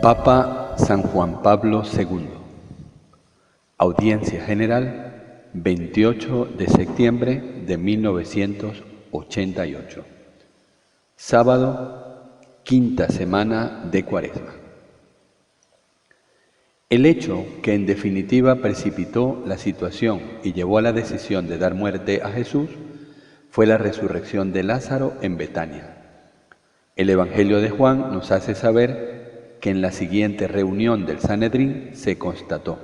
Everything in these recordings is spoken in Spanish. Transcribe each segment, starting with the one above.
Papa San Juan Pablo II. Audiencia General, 28 de septiembre de 1988. Sábado, quinta semana de Cuaresma. El hecho que en definitiva precipitó la situación y llevó a la decisión de dar muerte a Jesús fue la resurrección de Lázaro en Betania. El Evangelio de Juan nos hace saber que en la siguiente reunión del Sanedrín se constató: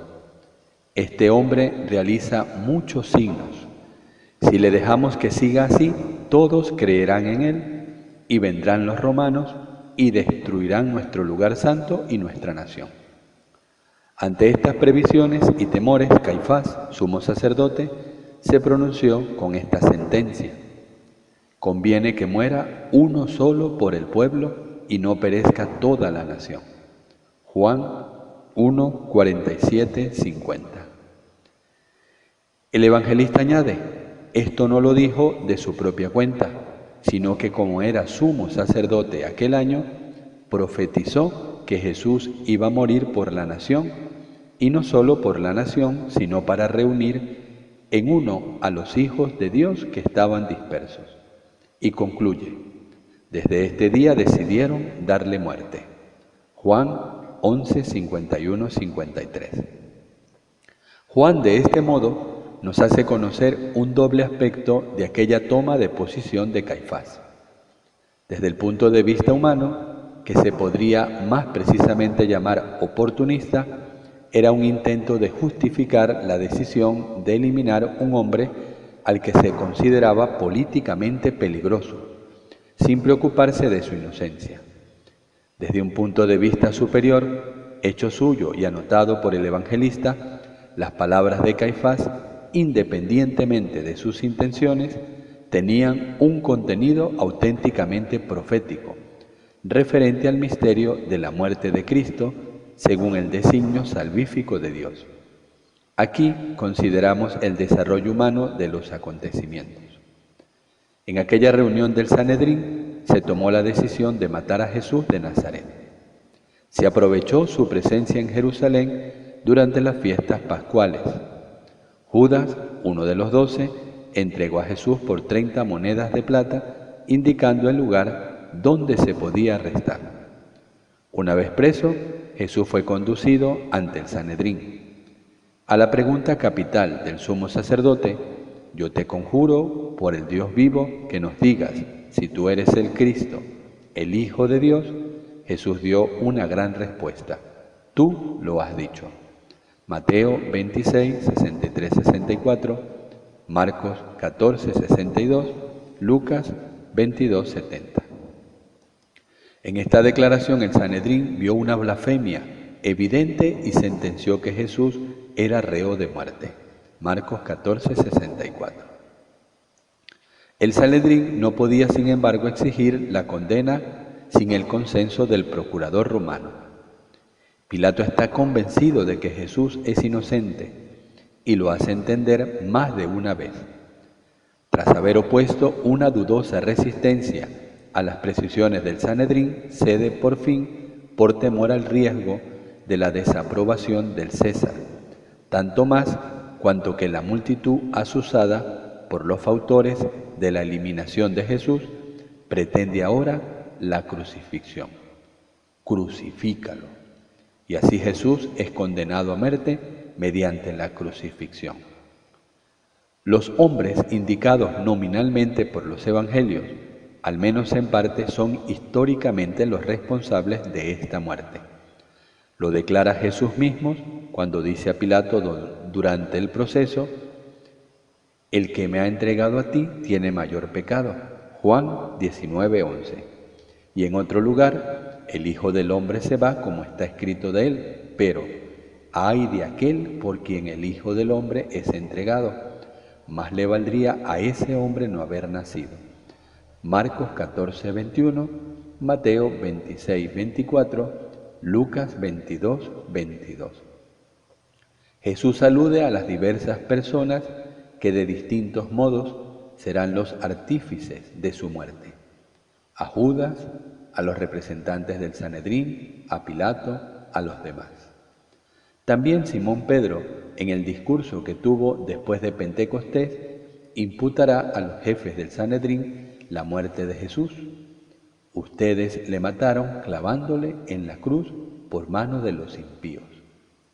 este hombre realiza muchos signos. Si le dejamos que siga así, todos creerán en él y vendrán los romanos y destruirán nuestro lugar santo y nuestra nación. Ante estas previsiones y temores, Caifás, sumo sacerdote, se pronunció con esta sentencia: conviene que muera uno solo por el pueblo y no perezca toda la nación. Juan 1, 47, 50. El evangelista añade: esto no lo dijo de su propia cuenta, sino que como era sumo sacerdote aquel año, profetizó que Jesús iba a morir por la nación, y no solo por la nación, sino para reunir en uno a los hijos de Dios que estaban dispersos. Y concluye: desde este día decidieron darle muerte. Juan 11, 51, 53. Juan de este modo nos hace conocer un doble aspecto de aquella toma de posición de Caifás. Desde el punto de vista humano, que se podría más precisamente llamar oportunista, era un intento de justificar la decisión de eliminar un hombre al que se consideraba políticamente peligroso, sin preocuparse de su inocencia. Desde un punto de vista superior, hecho suyo y anotado por el evangelista, las palabras de Caifás, independientemente de sus intenciones, tenían un contenido auténticamente profético, referente al misterio de la muerte de Cristo, según el designio salvífico de Dios. Aquí consideramos el desarrollo humano de los acontecimientos. En aquella reunión del Sanedrín se tomó la decisión de matar a Jesús de Nazaret. Se aprovechó su presencia en Jerusalén durante las fiestas pascuales. Judas, uno de los 12, entregó a Jesús por 30 monedas de plata, indicando el lugar donde se podía arrestar. Una vez preso, Jesús fue conducido ante el Sanedrín. A la pregunta capital del sumo sacerdote: yo te conjuro por el Dios vivo que nos digas si tú eres el Cristo, el Hijo de Dios, Jesús dio una gran respuesta: tú lo has dicho. Mateo 26, 63, 64, Marcos 14, 62, Lucas 22, 70. En esta declaración el Sanedrín vio una blasfemia evidente y sentenció que Jesús era reo de muerte. Marcos 14, 64. El Sanedrín no podía, sin embargo, exigir la condena sin el consenso del procurador romano. Pilato está convencido de que Jesús es inocente y lo hace entender más de una vez. Tras haber opuesto una dudosa resistencia a las precisiones del Sanedrín, cede por fin por temor al riesgo de la desaprobación del César, tanto más cuanto que la multitud asusada por los fautores de la eliminación de Jesús pretende ahora la crucifixión. Crucifícalo. Y así Jesús es condenado a muerte mediante la crucifixión. Los hombres indicados nominalmente por los evangelios, al menos en parte, son históricamente los responsables de esta muerte. Lo declara Jesús mismo cuando dice a Pilato durante el proceso: el que me ha entregado a ti tiene mayor pecado. Juan 19, 11. Y en otro lugar: el Hijo del Hombre se va como está escrito de él, pero ay de aquel por quien el Hijo del Hombre es entregado. Más le valdría a ese hombre no haber nacido. Marcos 14, 21, Mateo 26, 24, Lucas 22, 22. Jesús alude a las diversas personas que de distintos modos serán los artífices de su muerte: a Judas, a los representantes del Sanedrín, a Pilato, a los demás. También Simón Pedro, en el discurso que tuvo después de Pentecostés, imputará a los jefes del Sanedrín la muerte de Jesús. Ustedes le mataron clavándole en la cruz por mano de los impíos.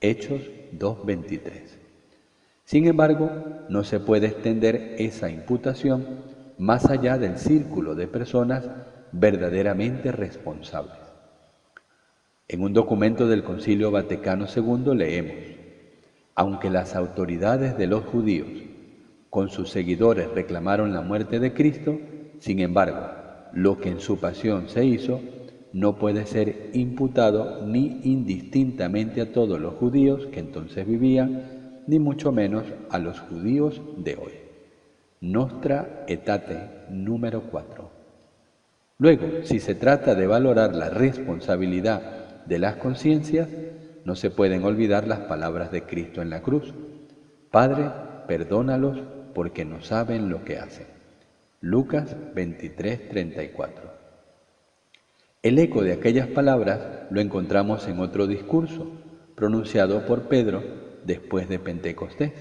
Hechos 2:23. Sin embargo, no se puede extender esa imputación más allá del círculo de personas verdaderamente responsables. En un documento del Concilio Vaticano II leemos: aunque las autoridades de los judíos con sus seguidores reclamaron la muerte de Cristo, sin embargo, lo que en su pasión se hizo no puede ser imputado ni indistintamente a todos los judíos que entonces vivían, ni mucho menos a los judíos de hoy. Nostra Aetate número 4. Luego, si se trata de valorar la responsabilidad de las conciencias, no se pueden olvidar las palabras de Cristo en la cruz: Padre, perdónalos porque no saben lo que hacen. Lucas 23:34. El eco de aquellas palabras lo encontramos en otro discurso, pronunciado por Pedro después de Pentecostés.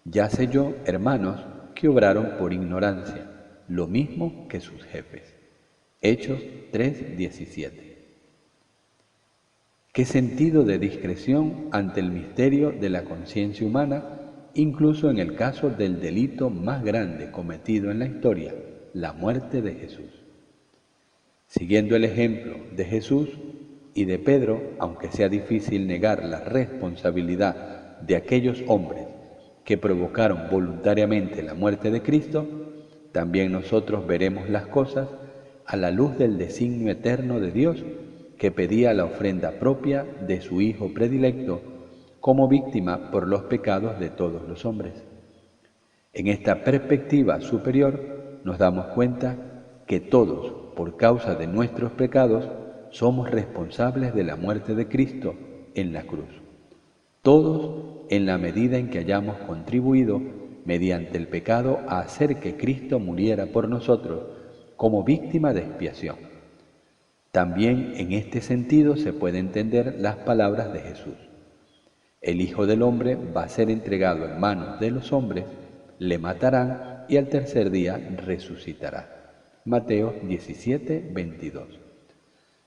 Ya sé yo, hermanos, que obraron por ignorancia, lo mismo que sus jefes. Hechos 3:17. ¿Qué sentido de discreción ante el misterio de la conciencia humana, incluso en el caso del delito más grande cometido en la historia, la muerte de Jesús? Siguiendo el ejemplo de Jesús y de Pedro, aunque sea difícil negar la responsabilidad de aquellos hombres que provocaron voluntariamente la muerte de Cristo, también nosotros veremos las cosas a la luz del designio eterno de Dios, que pedía la ofrenda propia de su Hijo predilecto como víctima por los pecados de todos los hombres. En esta perspectiva superior nos damos cuenta que todos, por causa de nuestros pecados, somos responsables de la muerte de Cristo en la cruz. Todos, en la medida en que hayamos contribuido mediante el pecado a hacer que Cristo muriera por nosotros como víctima de expiación. También en este sentido se puede entender las palabras de Jesús: el Hijo del Hombre va a ser entregado en manos de los hombres, le matarán y al tercer día resucitará. Mateo 17:22.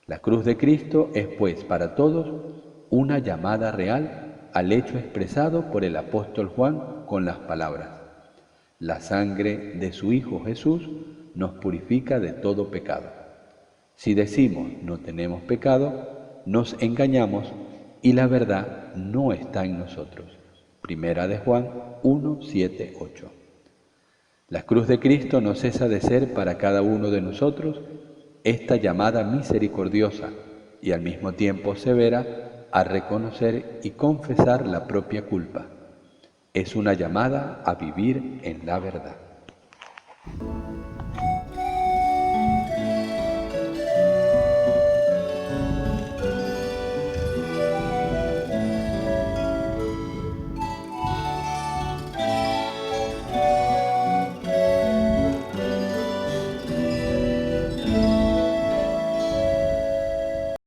La cruz de Cristo es, pues, para todos una llamada real al hecho expresado por el apóstol Juan con las palabras: la sangre de su Hijo Jesús nos purifica de todo pecado. Si decimos no tenemos pecado, nos engañamos y la verdad no está en nosotros. Primera de Juan 1:7-8. La cruz de Cristo no cesa de ser para cada uno de nosotros esta llamada misericordiosa y al mismo tiempo severa a reconocer y confesar la propia culpa. Es una llamada a vivir en la verdad.